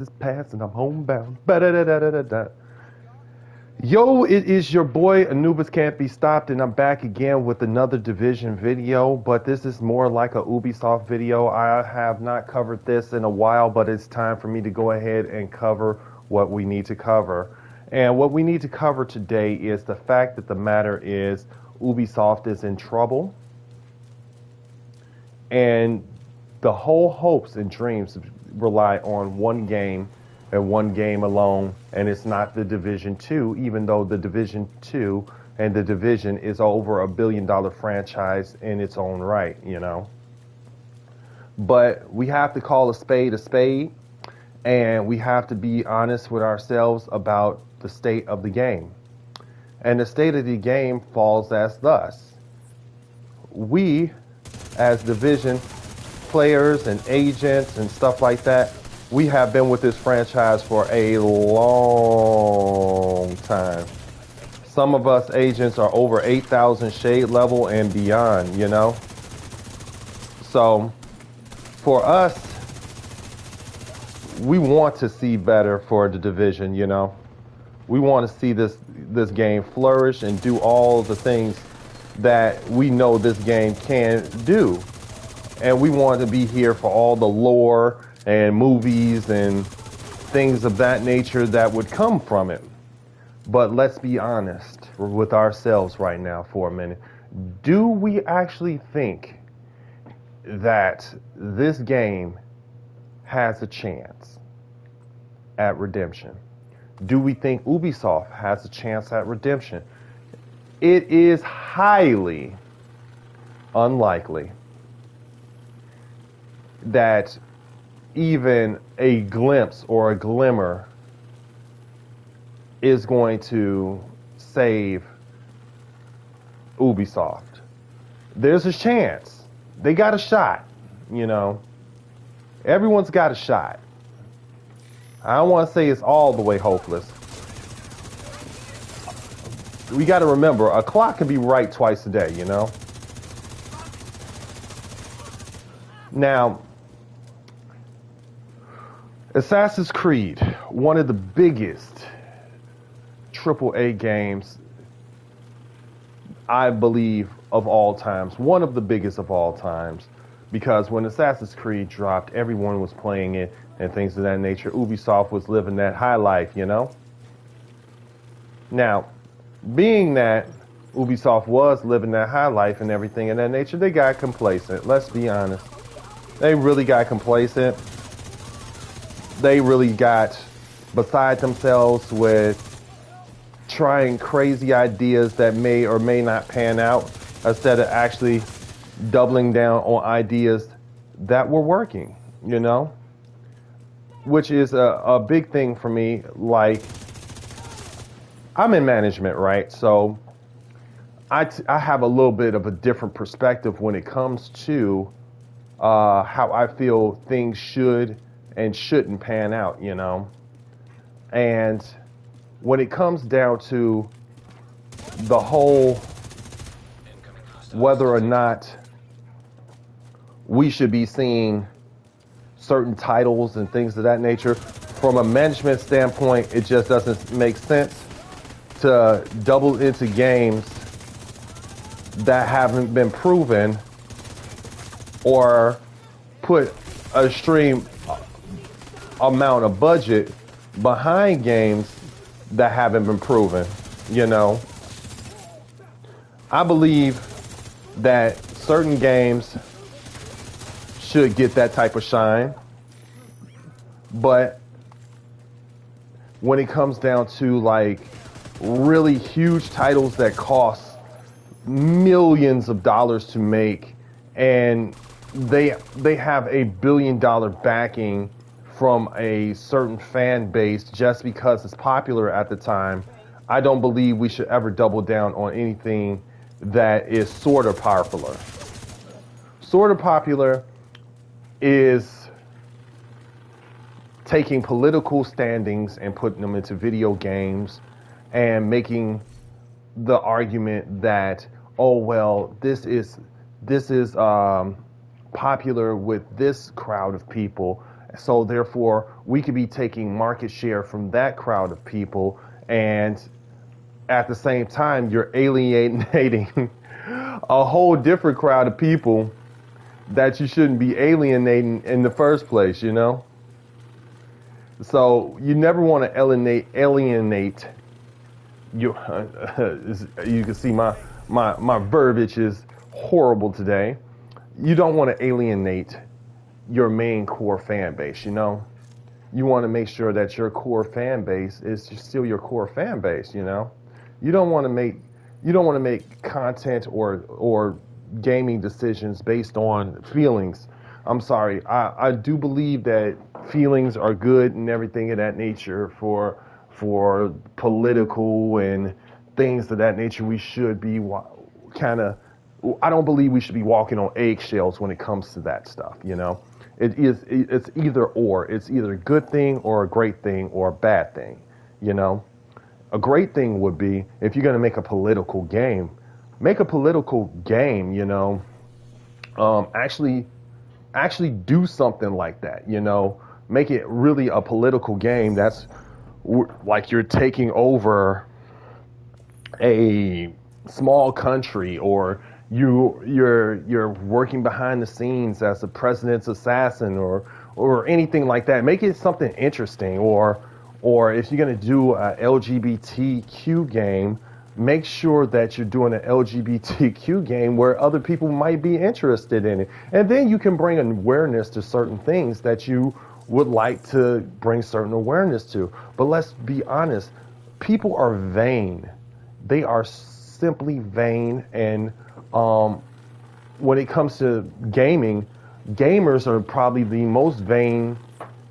Is past and I'm homebound. Ba-da-da-da-da-da. Yo, it is your boy Anubis Can't Be Stopped, and I'm back again with another Division video, but this is more like a Ubisoft video. I have not covered this in a while, but it's time for me to go ahead and cover what we need to cover. And what we need to cover today is the fact that the matter is Ubisoft is in trouble, and the whole hopes and dreams rely on one game and one game alone, and it's not the Division 2, even though the Division 2 and the Division is over $1 billion franchise in its own right, you know. But we have to call a spade, and we have to be honest with ourselves about the state of the game. And the state of the game falls as thus. We, as Division players and agents and stuff like that, we have been with this franchise for a long time. Some of us agents are over 8,000 shade level and beyond, you know? So for us, we want to see better for the Division, you know? We want to see this game flourish and do all the things that we know this game can do. And we want to be here for all the lore and movies and things of that nature that would come from it. But let's be honest with ourselves right now for a minute. Do we actually think that this game has a chance at redemption? Do we think Ubisoft has a chance at redemption? It is highly unlikely that even a glimpse or a glimmer is going to save Ubisoft. There's a chance. They got a shot, you know. Everyone's got a shot. I don't want to say it's all the way hopeless. We got to remember, a clock can be right twice a day, you know. Now, Assassin's Creed, one of the biggest AAA games, I believe, of all times. One of the biggest of all times. Because when Assassin's Creed dropped, everyone was playing it and things of that nature. Ubisoft was living that high life, you know? Now, being that Ubisoft was living that high life and everything of that nature, they got complacent. Let's be honest. They really got complacent. They really got beside themselves with trying crazy ideas that may or may not pan out instead of actually doubling down on ideas that were working, you know? Which is a big thing for me. Like, I'm in management, right? So I have a little bit of a different perspective when it comes to how I feel things should and shouldn't pan out, you know? And when it comes down to the whole whether or not we should be seeing certain titles and things of that nature, from a management standpoint, it just doesn't make sense to double into games that haven't been proven or put a extreme amount of budget behind games that haven't been proven, you know. I believe that certain games should get that type of shine, but when it comes down to like really huge titles that cost millions of dollars to make, and they have $1 billion backing from a certain fan base just because it's popular at the time, I don't believe we should ever double down on anything that is sort of popular. Sort of popular is taking political standings and putting them into video games and making the argument that, oh well, this is popular with this crowd of people, So therefore, we could be taking market share from that crowd of people, and at the same time, you're alienating a whole different crowd of people that you shouldn't be alienating in the first place, you know? So you never want to alienate you. You can see my verbiage is horrible today. You don't want to alienate your main core fan base, you know? You want to make sure that your core fan base is still your core fan base, you know? You don't want to make content or gaming decisions based on feelings. I'm sorry. I do believe that feelings are good and everything of that nature for political and things of that nature. We should be kind of. I don't believe we should be walking on eggshells when it comes to that stuff. You know, it's either or. It's either a good thing or a great thing or a bad thing. You know, a great thing would be if you're going to make a political game, make a political game. You know, actually do something like that. You know, make it really a political game that's like you're taking over a small country, or you're working behind the scenes as the president's assassin, or anything like that. Make it something interesting, or if you're going to do a LGBTQ game, make sure that you're doing an LGBTQ game where other people might be interested in it. And then you can bring an awareness to certain things that you would like to bring certain awareness to. But let's be honest, people are vain. They are simply vain. And when it comes to gaming, gamers are probably the most vain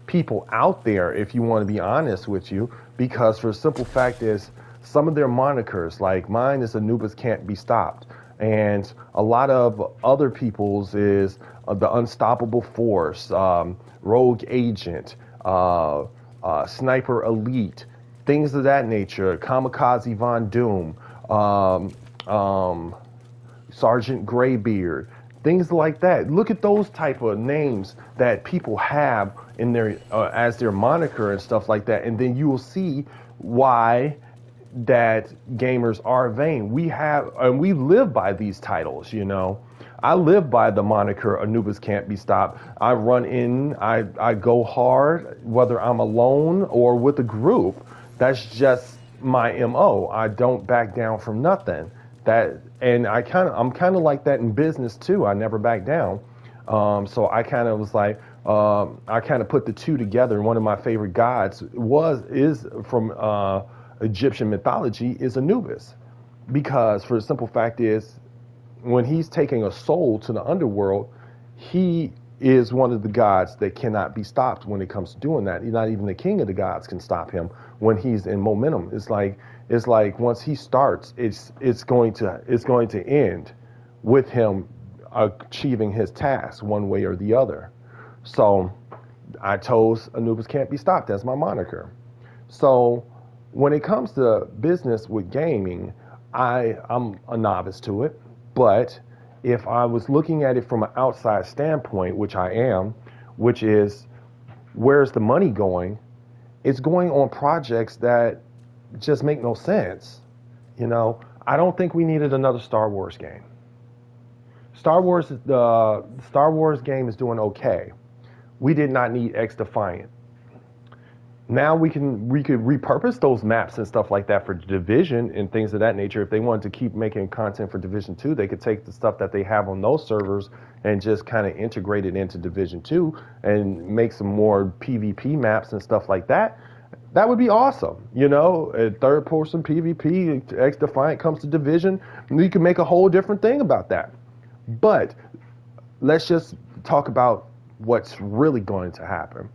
people out there, if you want to be honest with you, because for the simple fact is, some of their monikers, like mine is Anubis Can't Be Stopped, and a lot of other people's is the Unstoppable Force, Rogue Agent, Sniper Elite, things of that nature, Kamikaze Von Doom, Sergeant Graybeard, things like that. Look at those type of names that people have in their as their moniker and stuff like that, and then you will see why that gamers are vain. We have, and we live by these titles, you know. I live by the moniker Anubis Can't Be Stopped. I run in, I go hard, whether I'm alone or with a group. That's just my MO. I don't back down from nothing. And I'm kind of like that in business too. I never back down. So I kind of was like, I kind of put the two together. One of my favorite gods is from Egyptian mythology is Anubis, because for the simple fact is, when he's taking a soul to the underworld, he is one of the gods that cannot be stopped when it comes to doing that. Not even the king of the gods can stop him when he's in momentum. It's like once he starts, it's going to end with him achieving his task one way or the other. So I chose Anubis Can't Be Stopped as my moniker. So when it comes to business with gaming, I'm a novice to it, but if I was looking at it from an outside standpoint, which I am, which is where's the money going? It's going on projects that just make no sense. You know, I don't think we needed another Star Wars game. The Star Wars game is doing okay. We did not need X Defiant. Now we could repurpose those maps and stuff like that for Division and things of that nature. If they wanted to keep making content for Division 2, they could take the stuff that they have on those servers and just kind of integrate it into Division 2 and make some more PvP maps and stuff like that. That would be awesome. You know, a third person PvP, X Defiant comes to Division, and you can make a whole different thing about that. But let's just talk about what's really going to happen.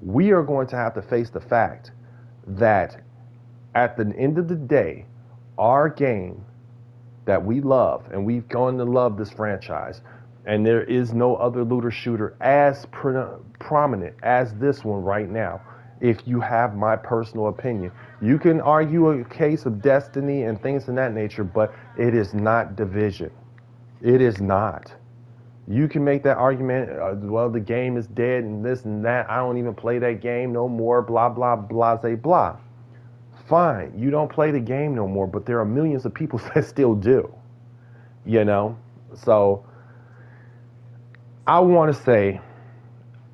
We are going to have to face the fact that at the end of the day, our game that we love, and we've gone to love this franchise, and there is no other looter shooter as prominent as this one right now. If you have my personal opinion, you can argue a case of Destiny and things of that nature, but it is not Division. It is not. You can make that argument, well, the game is dead and this and that. I don't even play that game no more, blah, blah, blah, blah. Fine, you don't play the game no more, but there are millions of people that still do, you know? So I want to say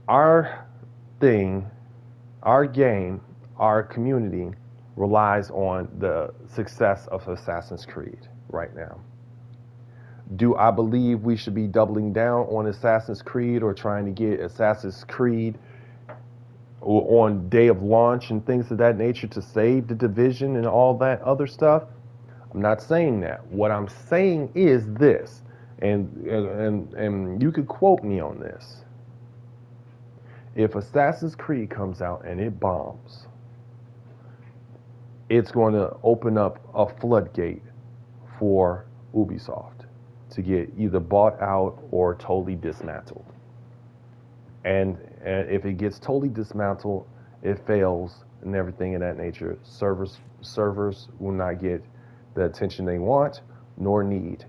our thing, our game, our community relies on the success of Assassin's Creed right now. Do I believe we should be doubling down on Assassin's Creed or trying to get Assassin's Creed on day of launch and things of that nature to save the Division and all that other stuff? I'm not saying that. What I'm saying is this, and you could quote me on this. If Assassin's Creed comes out and it bombs, it's going to open up a floodgate for Ubisoft to get either bought out or totally dismantled. And if it gets totally dismantled, it fails and everything of that nature. Servers will not get the attention they want nor need.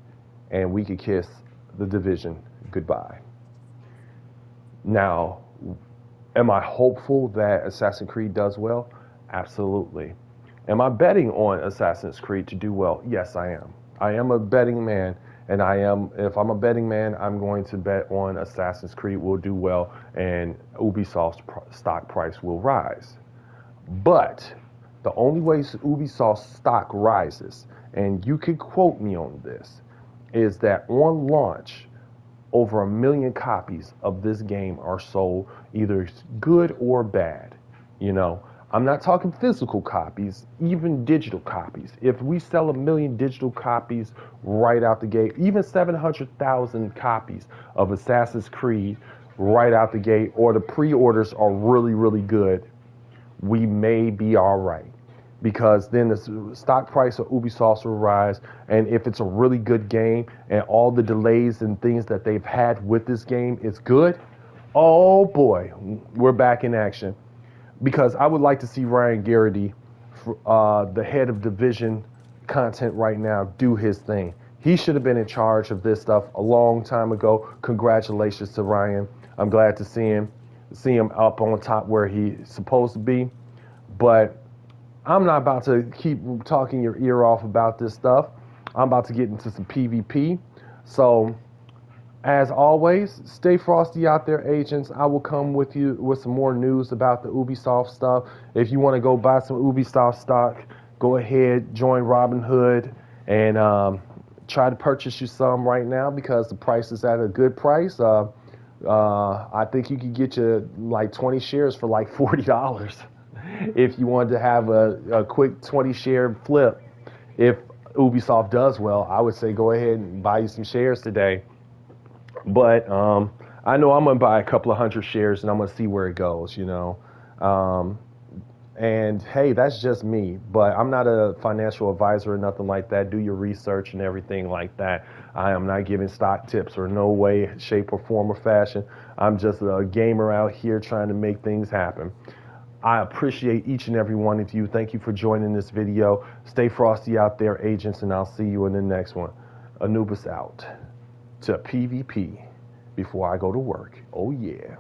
And we could kiss the Division goodbye. Now, am I hopeful that Assassin's Creed does well? Absolutely. Am I betting on Assassin's Creed to do well? Yes, I am. I am a betting man. And if I'm a betting man, I'm going to bet on Assassin's Creed will do well and Ubisoft's stock price will rise. But the only way Ubisoft's stock rises, and you can quote me on this, is that on launch, over 1 million copies of this game are sold, either good or bad. You know, I'm not talking physical copies, even digital copies. If we sell 1 million digital copies right out the gate, even 700,000 copies of Assassin's Creed right out the gate, or the pre-orders are really, really good, we may be all right. Because then the stock price of Ubisoft will rise, and if it's a really good game and all the delays and things that they've had with this game is good, oh boy, we're back in action. Because I would like to see Ryan Garrity, the head of Division content right now, do his thing. He should have been in charge of this stuff a long time ago. Congratulations to Ryan. I'm glad to see him up on top where he's supposed to be. But I'm not about to keep talking your ear off about this stuff. I'm about to get into some PvP. So, as always, stay frosty out there, agents. I will come with you with some more news about the Ubisoft stuff. If you want to go buy some Ubisoft stock, go ahead, join Robinhood, and try to purchase you some right now because the price is at a good price. I think you could get you like 20 shares for like $40 if you wanted to have a quick 20 share flip. If Ubisoft does well, I would say go ahead and buy you some shares today. But I know I'm going to buy a couple of 100 shares and I'm going to see where it goes, you know. And hey, that's just me. But I'm not a financial advisor or nothing like that. Do your research and everything like that. I am not giving stock tips or no way, shape, or form or fashion. I'm just a gamer out here trying to make things happen. I appreciate each and every one of you. Thank you for joining this video. Stay frosty out there, agents, and I'll see you in the next one. Anubis out to PvP before I go to work. Oh yeah.